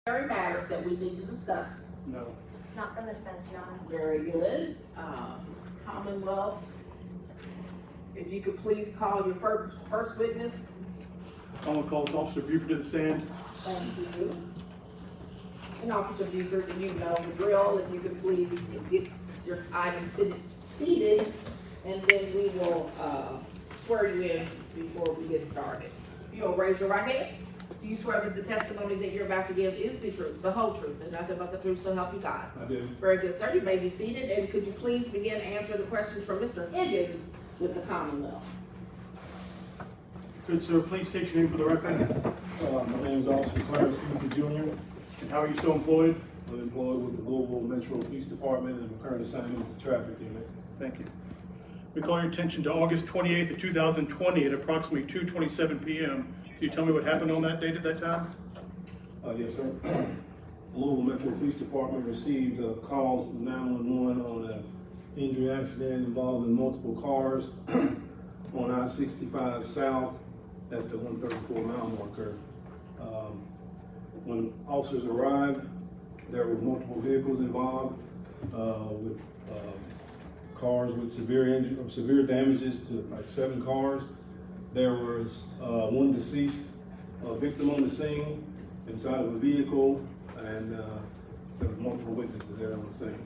matters that we need to discuss? No. Not from the defense, Your Honor. Very good. Commonwealth, if you could please call your first witness. I'm gonna call Officer Buford to the stand. Thank you. And Officer Buford, you know the drill. If you could please get your items seated, and then we will swear you in before we get started. If you'll raise your right hand. Do you swear that the testimony that you're about to give is the truth, the whole truth, and nothing but the truth, so help you God? I do. Very good, sir. You may be seated, and could you please begin to answer the questions from Mr. Higgins with the Commonwealth? Good, sir. Please state your name for the record. My name is Officer Clarence Cooper Jr. And how are you still employed? I'm employed with the Louisville Metro Police Department and I'm currently assigned with the traffic unit. Thank you. We call your attention to August 28th of 2020 at approximately 2:27 p.m. Can you tell me what happened on that date at that time? Yes, sir. The Louisville Metro Police Department received calls from 911 on an injury accident involving multiple cars on I-65 South at the 134 mile marker. When officers arrived, there were multiple vehicles involved with cars with severe damages to like 7 cars. There was one deceased victim on the scene inside of a vehicle, and there was multiple witnesses there on the scene.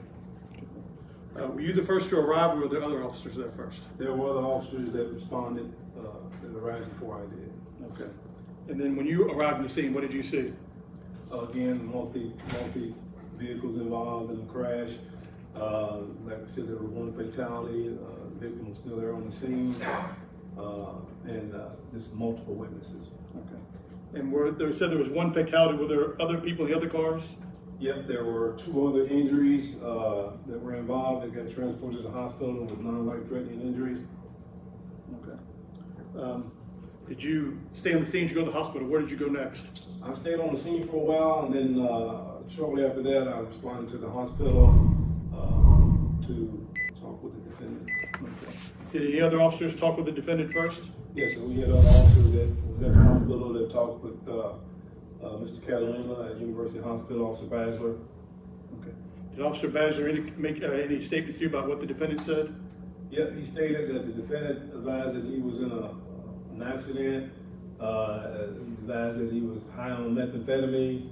Were you the first to arrive, or were there other officers there first? There were other officers that responded that arrived before I did. Okay. And then when you arrived on the scene, what did you see? Again, multi vehicles involved in the crash. Like I said, there was one fatality. The victim was still there on the scene, and just multiple witnesses. Okay. And they said there was one fatality. Were there other people in the other cars? Yep, there were 2 other injuries that were involved. They got transported to the hospital with non-life-threatening injuries. Okay. Did you stay on the scene? Did you go to the hospital? Where did you go next? I stayed on the scene for a while, and then shortly after that, I responded to the hospital to talk with the defendant. Okay. Did any other officers talk with the defendant first? Yes, sir. We had other officers that was at the hospital that talked with Mr. Catalina at University Hospital, Officer Basler. Okay. Did Officer Basler make any statements to you about what the defendant said? Yeah, he stated that the defendant advised that he was in an accident. He advised that he was high on methamphetamine.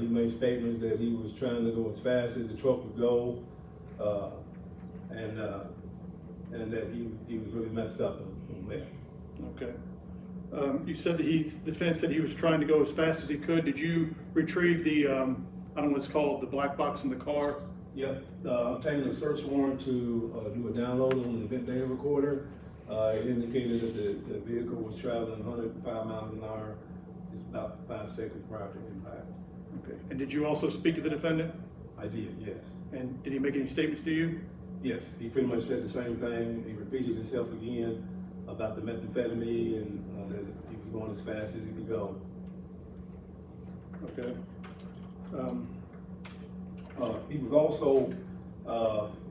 He made statements that he was trying to go as fast as the truck would go, and that he was really messed up on there. Okay. You said that the defendant said he was trying to go as fast as he could. Did you retrieve the, I don't know what it's called, the black box in the car? Yep. Obtained a search warrant to do a download on the event data recorder. It indicated that the vehicle was traveling 105 miles an hour, just about 5 seconds prior to impact. Okay. And did you also speak to the defendant? I did, yes. And did he make any statements to you? Yes, he pretty much said the same thing. He repeated himself again about the methamphetamine and that he was going as fast as he could go. Okay. He was also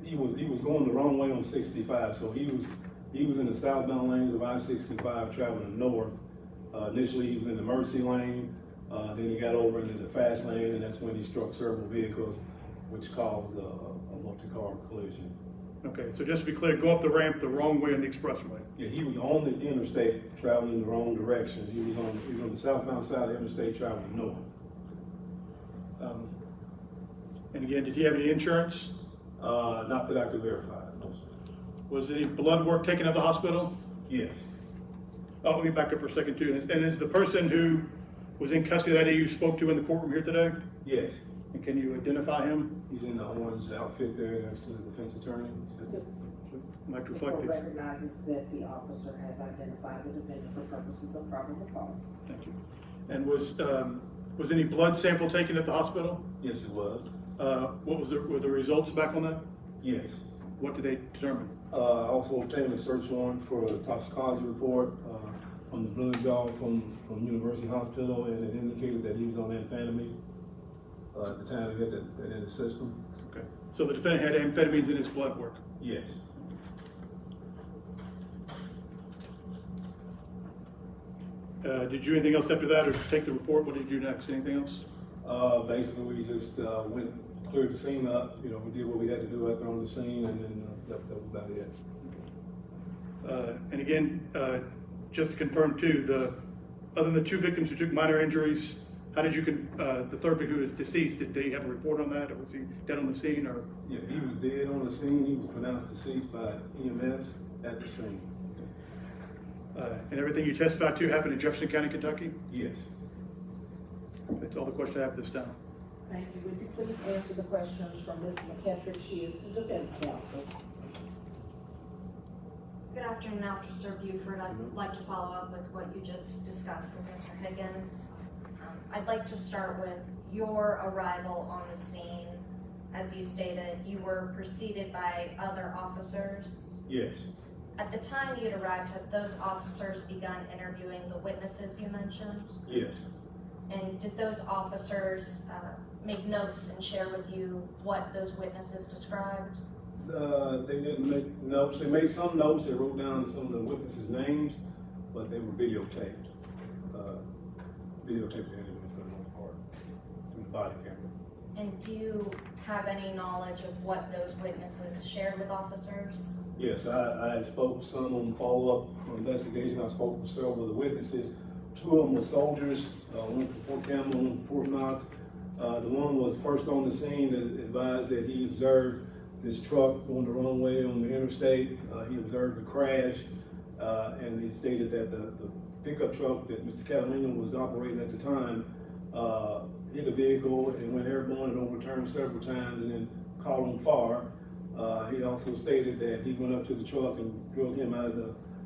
he was going the wrong way on 65, so he was in the southbound lanes of I-65 traveling north. Initially, he was in the emergency lane. Then he got over into the fast lane, and that's when he struck several vehicles, which caused a multi-car collision. Okay, so just to be clear, go up the ramp the wrong way on the expressway. Yeah, he was on the interstate traveling in the wrong direction. He was on the southbound side of the interstate traveling north. And again, did he have any insurance? Not that I could verify. No, sir. Was any blood work taken at the hospital? Yes. Oh, let me back up for a second too. And is the person who was in custody that day you spoke to in the courtroom here today? Yes. And can you identify him? He's in the orange outfit there next to the defense attorney. Might The reflect court this. recognizes that the officer has identified the defendant for purposes of probable cause. Thank you. And was any blood sample taken at the hospital? Yes, it was. What was were the results back on that? Yes. What did they determine? Also obtained a search warrant for a toxicology report on the blood draw from University Hospital, and it indicated that he was on amphetamine at the time he had that in his system. Okay. So the defendant had amphetamines in his blood work? Yes. Did you do anything else after that, or take the report? What did you do next? Anything else? Basically, we just cleared the scene up. You know, we did what we had to do after on the scene, and then that was about it. And again, just to confirm too, other than the 2 victims who took minor injuries, how did you, the third victim who was deceased, did they have a report on that, or was he dead on the scene, or? Yeah, he was dead on the scene. He was pronounced deceased by EMS at the scene. And everything you testified to happened in Jefferson County, Kentucky? Yes. That's all the questions I have at this time. Thank you. Would you please answer the questions from Ms. McKettrick? She is the defense counsel. Good afternoon, Officer Buford. I'd like to follow up with what you just discussed with Mr. Higgins. I'd like to start with your arrival on the scene. As you stated, you were preceded by other officers. Yes. At the time you'd arrived, had those officers begun interviewing the witnesses you mentioned? Yes. And did those officers make notes and share with you what those witnesses described? They didn't make notes. They made some notes. They wrote down some of the witnesses' names, but they were videotaped. Videotaped the interviews for the most part through the body camera. And do you have any knowledge of what those witnesses shared with officers? Yes, I spoke to some on follow-up investigation. I spoke with several of the witnesses. 2 of them were soldiers, one from Fort Campbell, one from Fort Knox. The one was first on the scene and advised that he observed this truck going the wrong way on the interstate. He observed the crash, and he stated that the pickup truck that Mr. Catalina was operating at the time hit a vehicle and went airborne and overturned several times and then caught on fire. He also stated that he went up to the truck and drove him out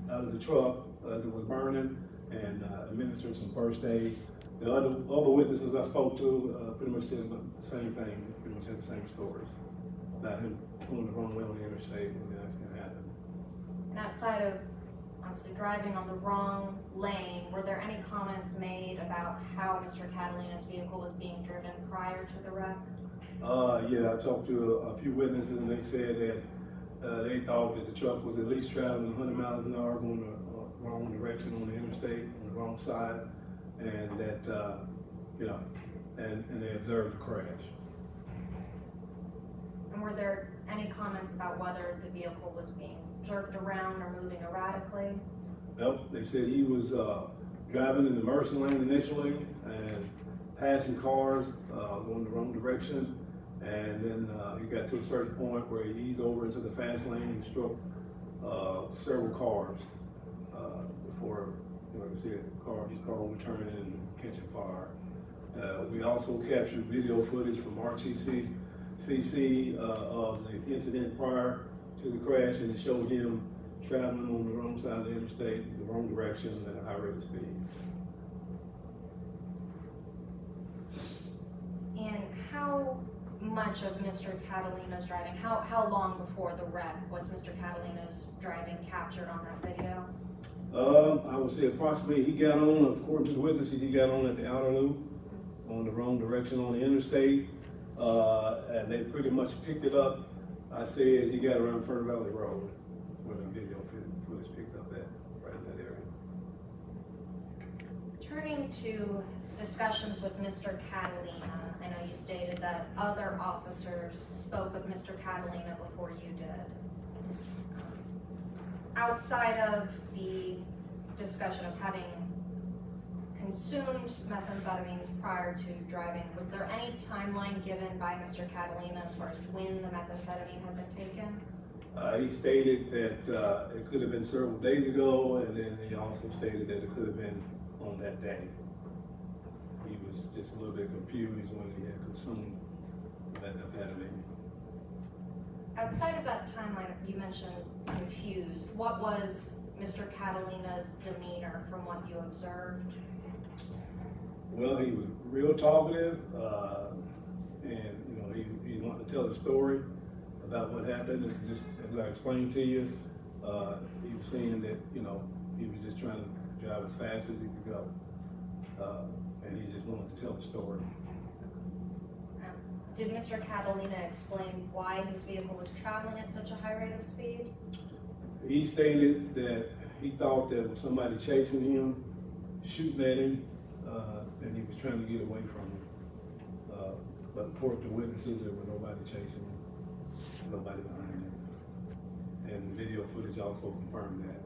of the truck as it was burning and administered some first aid. The other witnesses I spoke to pretty much said the same thing. They pretty much had the same stories about him going the wrong way on the interstate when the accident happened. And outside of obviously driving on the wrong lane, were there any comments made about how Mr. Catalina's vehicle was being driven prior to the wreck? Yeah, I talked to a few witnesses and they said that they thought that the truck was at least traveling 100 miles an hour going the wrong direction on the interstate, on the wrong side, and that, you know, and they observed the crash. And were there any comments about whether the vehicle was being jerked around or moving erratically? Nope, they said he was driving in the emergency lane initially and passing cars going the wrong direction, and then he got to a certain point where he eased over into the fast lane and struck several cars before, you know, his car overturning and catching fire. We also captured video footage from RTCC of the incident prior to the crash, and it showed him traveling on the wrong side of the interstate, the wrong direction at a high rate of speed. And how much of Mr. Catalina's driving, how long before the wreck was Mr. Catalina's driving captured on that video? I would say approximately he got on, according to the witnesses, he got on at the outer loop on the wrong direction on the interstate, and they pretty much picked it up. I say as he got around Fern Valley Road, where the video footage picked up at, right in that area. Turning to discussions with Mr. Catalina, I know you stated that other officers spoke with Mr. Catalina before you did. Outside of the discussion of having consumed methamphetamines prior to driving, was there any timeline given by Mr. Catalina as far as when the methamphetamine had been taken? He stated that it could have been several days ago, and then he also stated that it could have been on that day. He was just a little bit confused when he had consumed methamphetamine. Outside of that timeline, you mentioned confused. What was Mr. Catalina's demeanor from what you observed? Well, he was real talkative, and you know, he wanted to tell the story about what happened. And just as I explained to you, he was saying that, you know, he was just trying to drive as fast as he could go, and he just wanted to tell the story. Did Mr. Catalina explain why his vehicle was traveling at such a high rate of speed? He stated that he thought there was somebody chasing him, shooting at him, and he was trying to get away from him. But according to witnesses, there were nobody chasing him, nobody behind him. And the video footage also confirmed that.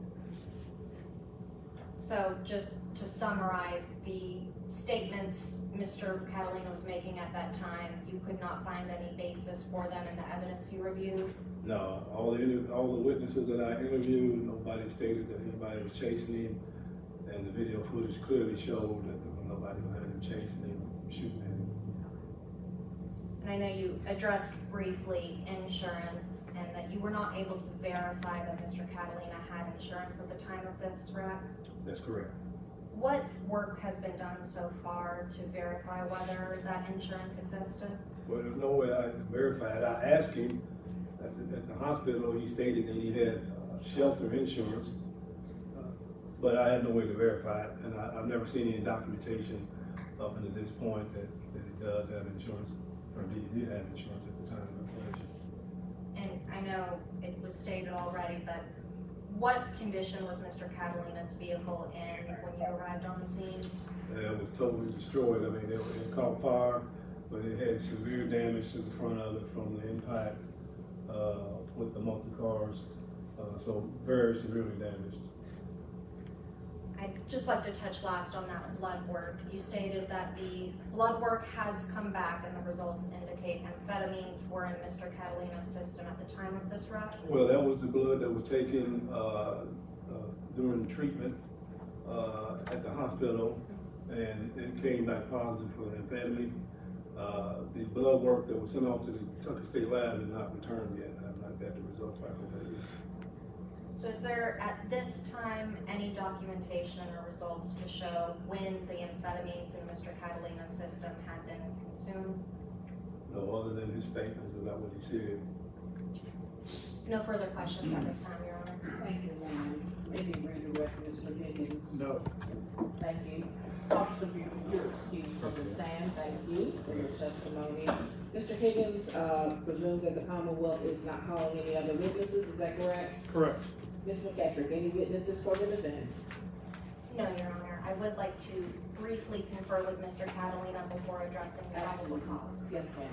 So just to summarize, the statements Mr. Catalina was making at that time, you could not find any basis for them in the evidence you reviewed? No, all the witnesses that I interviewed, nobody stated that anybody was chasing him. And the video footage clearly showed that there was nobody behind him chasing him, shooting at him. And I know you addressed briefly insurance and that you were not able to verify that Mr. Catalina had insurance at the time of this wreck. That's correct. What work has been done so far to verify whether that insurance existed? Well, there's no way I can verify it. I asked him at the hospital, he stated that he had shelter insurance, but I had no way to verify it, and I've never seen any documentation up until this point that he does have insurance, or he did have insurance at the time of the collision. And I know it was stated already, but what condition was Mr. Catalina's vehicle in when you arrived on the scene? It was totally destroyed. I mean, it caught fire, but it had severe damage to the front of it from the impact with the multi-cars, so very severely damaged. I'd just like to touch last on that blood work. You stated that the blood work has come back and the results indicate amphetamines were in Mr. Catalina's system at the time of this wreck. Well, that was the blood that was taken during treatment at the hospital, and it came back positive for amphetamine. The blood work that was sent off to the Kentucky State Lab is not returned yet. I have not got the results back on that yet. So is there at this time any documentation or results to show when the amphetamines in Mr. Catalina's system had been consumed? No, other than his statements about what he said. No further questions at this time, Your Honor. Thank you, ma'am. Maybe redirect Mr. Higgins. No. Thank you. Officer Buford, you're excused from the stand. Thank you for your testimony. Mr. Higgins, presume that the Commonwealth is not calling any other witnesses, is that correct? Correct. Ms. McEtrick, any witnesses for the defense? No, Your Honor. I would like to briefly confer with Mr. Catalina before addressing the probable cause. Yes, ma'am.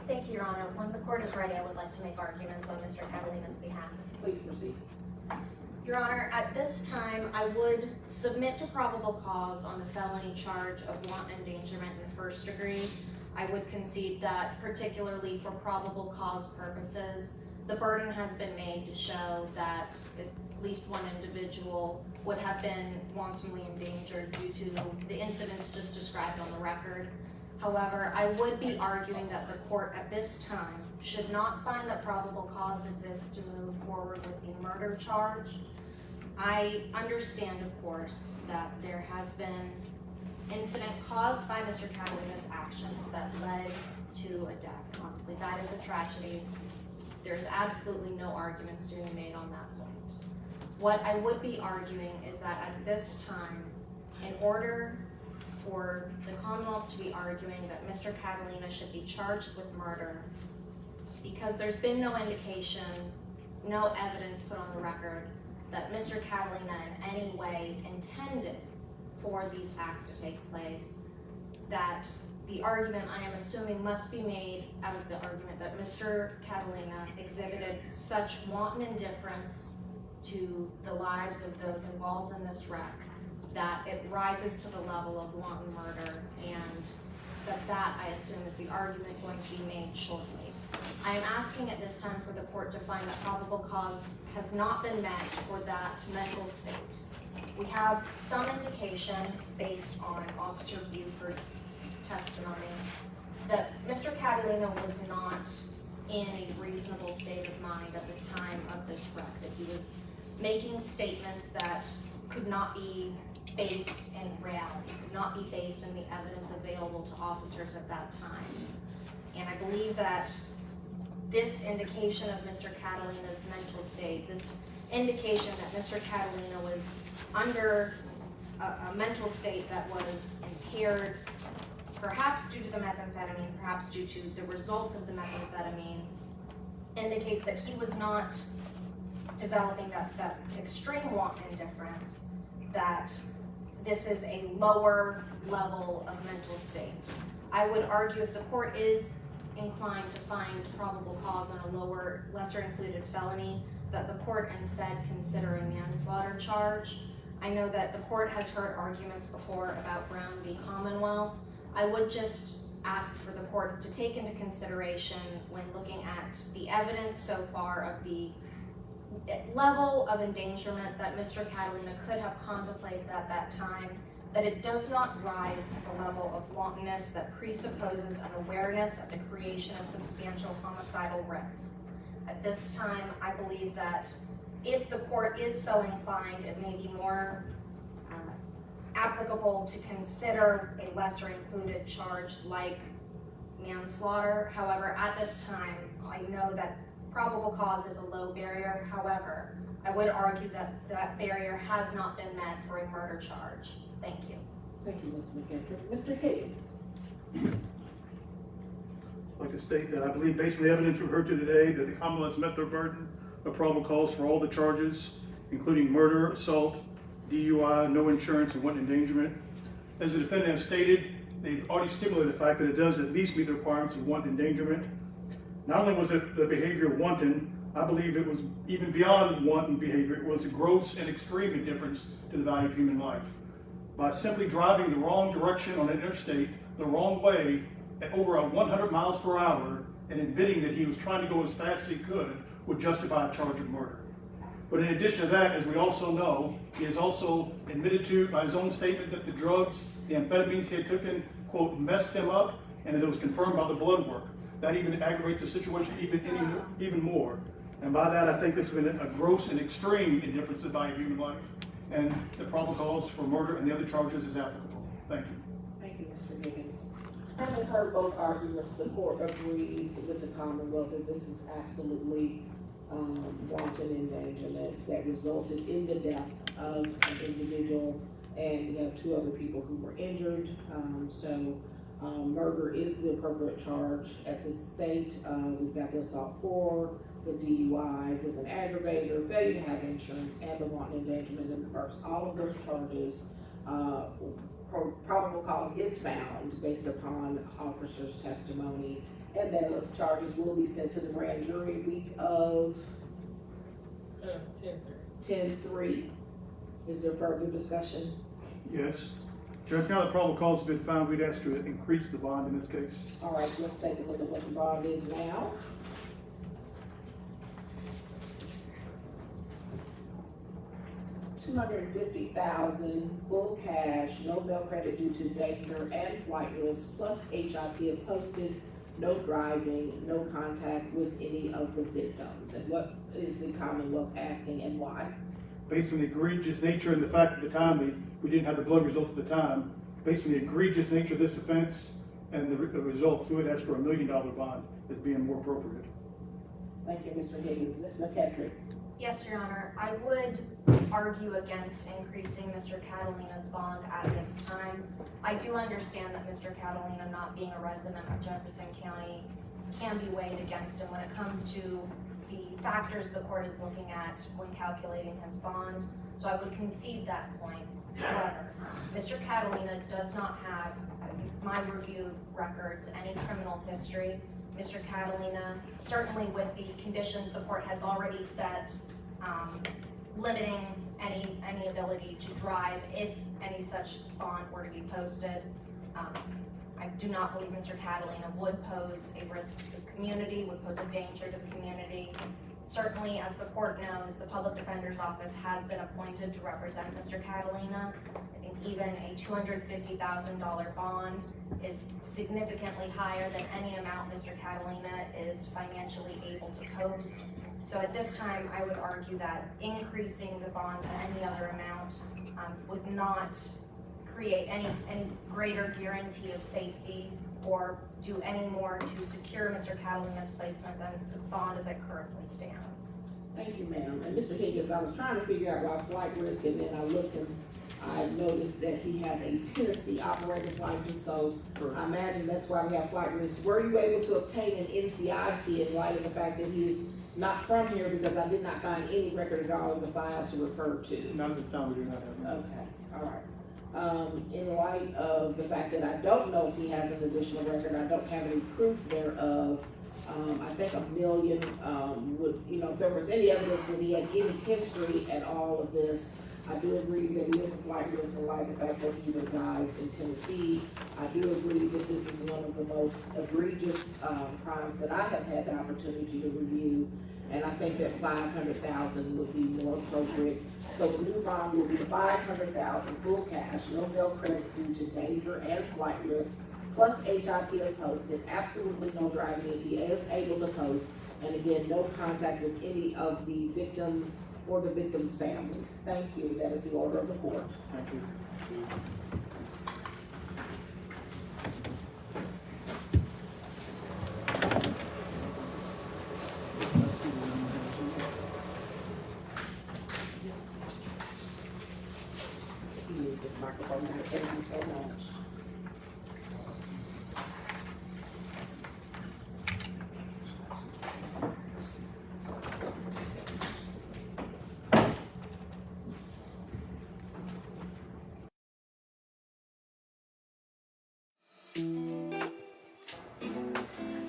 Thank you, Your Honor. When the court is ready, I would like to make arguments on Mr. Catalina's behalf. Please proceed. Your Honor, at this time, I would submit to probable cause on the felony charge of wanton endangerment in the first degree. I would concede that, particularly for probable cause purposes, the burden has been made to show that at least one individual would have been wantonly endangered due to the incidents just described on the record. However, I would be arguing that the court at this time should not find that probable cause exists to move forward with the murder charge. I understand, of course, that there has been incident caused by Mr. Catalina's actions that led to a death. Obviously, that is a tragedy. There's absolutely no arguments to be made on that point. What I would be arguing is that at this time, in order for the Commonwealth to be arguing that Mr. Catalina should be charged with murder, because there's been no indication, no evidence put on the record that Mr. Catalina in any way intended for these acts to take place, that the argument I am assuming must be made out of the argument that Mr. Catalina exhibited such wanton indifference to the lives of those involved in this wreck that it rises to the level of wanton murder, and that I assume is the argument going to be made shortly. I am asking at this time for the court to find that probable cause has not been met for that mental state. We have some indication based on Officer Buford's testimony that Mr. Catalina was not in a reasonable state of mind at the time of this wreck, that he was making statements that could not be based in reality, could not be based in the evidence available to officers at that time. And I believe that this indication of Mr. Catalina's mental state, this indication that Mr. Catalina was under a mental state that was impaired, perhaps due to the methamphetamine, perhaps due to the results of the methamphetamine, indicates that he was not developing that extreme wanton indifference, that this is a lower level of mental state. I would argue if the court is inclined to find probable cause on a lower, lesser included felony, that the court instead consider a manslaughter charge. I know that the court has heard arguments before about Brown v. Commonwealth. I would just ask for the court to take into consideration when looking at the evidence so far of the level of endangerment that Mr. Catalina could have contemplated at that time, that it does not rise to the level of wantonness that presupposes an awareness of the creation of substantial homicidal risk. At this time, I believe that if the court is so inclined, it may be more applicable to consider a lesser included charge like manslaughter. However, at this time, I know that probable cause is a low barrier. However, I would argue that that barrier has not been met for a murder charge. Thank you. Thank you, Ms. McKendrick. Mr. Higgins. I'd like to state that I believe, based on the evidence we've heard today, that the Commonwealth has met their burden of probable cause for all the charges, including murder, assault, DUI, no insurance, and wanton endangerment. As the defendant has stated, they've already stipulated the fact that it does at least meet the requirements of wanton endangerment. Not only was it the behavior wanton, I believe it was even beyond wanton behavior. It was a gross and extreme indifference to the value of human life. By simply driving the wrong direction on an interstate, the wrong way, at over 100 miles per hour, and admitting that he was trying to go as fast as he could, would justify a charge of murder. But in addition to that, as we also know, he has also admitted to, by his own statement, that the drugs, the amphetamines he had taken, quote, messed him up, and that it was confirmed by the blood work. That even aggravates the situation even more. And by that, I think this has been a gross and extreme indifference to the value of human life. And the probable cause for murder and the other charges is applicable. Thank you. Thank you, Mr. Higgins. Having heard both arguments, the court agrees with the Commonwealth that this is absolutely wanton endangerment that resulted in the death of an individual, and you have two other people who were injured. Murder is the appropriate charge at this state. We've got the assault 4, the DUI with an aggravator, failure to have insurance, and the wanton endangerment in the first. All of those charges, probable cause is found based upon officer's testimony, and the charges will be sent to the grand jury week of 10/3. Is there further discussion? Yes. Judge, now that probable cause has been found, we'd ask you to increase the bond in this case. All right, let's take a look at what the bond is now. $250,000 full cash, no bail credit due to danger and flight risk, plus HIP if posted, no driving, no contact with any of the victims. And what is the Commonwealth asking and why? Based on the egregious nature and the fact at the time we didn't have the blood results at the time, based on the egregious nature of this offense and the results, we would ask for $1 million bond as being more appropriate. Thank you, Mr. Higgins. Ms. McKendrick. Yes, Your Honor. I would argue against increasing Mr. Catalina's bond at this time. I do understand that Mr. Catalina, not being a resident of Jefferson County, can be weighed against him when it comes to the factors the court is looking at when calculating his bond. So I would concede that point. However, Mr. Catalina does not have, my review records, any criminal history. Mr. Catalina, certainly with the conditions the court has already set, limiting any ability to drive if any such bond were to be posted. I do not believe Mr. Catalina would pose a risk to the community, would pose a danger to the community. Certainly, as the court knows, the Public Defender's Office has been appointed to represent Mr. Catalina. I think even a $250,000 bond is significantly higher than any amount Mr. Catalina is financially able to post. So at this time, I would argue that increasing the bond to any other amount would not create any greater guarantee of safety or do any more to secure Mr. Catalina's placement than the bond as it currently stands. Thank you, ma'am. And Mr. Higgins, I was trying to figure out why flight risk, and then I looked and I noticed that he has a Tennessee operator's license, so I imagine that's why we have flight risk. Were you able to obtain an NCIC in light of the fact that he is not from here, because I did not find any record at all in the file to refer to? Not at this time, we do not have that. Okay, all right. In light of the fact that I don't know if he has an additional record, I don't have any proof thereof. I think $1 million would, if there was any evidence that he had any history at all of this, I do agree that he is a flight risk in light of the fact that he resides in Tennessee. I do agree that this is one of the most egregious crimes that I have had the opportunity to review, and I think that $500,000 would be more appropriate. So the new bond will be $500,000 full cash, no bill credit due to danger and flight risk, plus HIP if posted, absolutely no driving if he is able to post, and again, no contact with any of the victims or the victims' families. Thank you. That is the order of the court. Thank you. He needs this microphone. Thank you so much.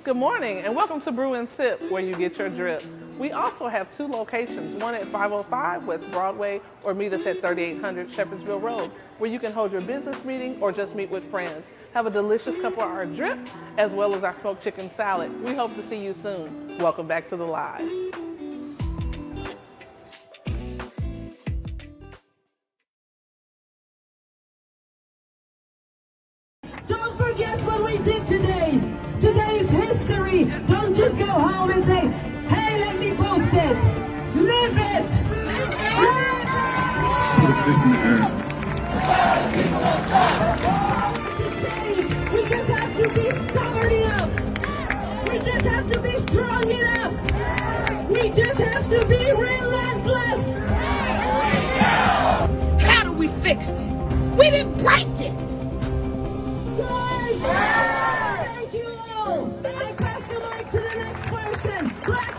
Good morning and welcome to Brew and Sip, where you get your drip. We also have 2 locations, one at 505 West Broadway, or meet us at 3800 Shepherdsville Road, where you can hold your business meeting or just meet with friends. Have a delicious cup of our drip, as well as our smoked chicken salad. We hope to see you soon. Welcome back to the live. Don't forget what we did today. Today is history. Don't just go home and say, hey, let me post it. Live it. To change, we just have to be stubborn enough. We just have to be strong enough. We just have to be relentless. How do we fix it? We didn't break it. Guys, thank you all. I pass the mic to the next person. Black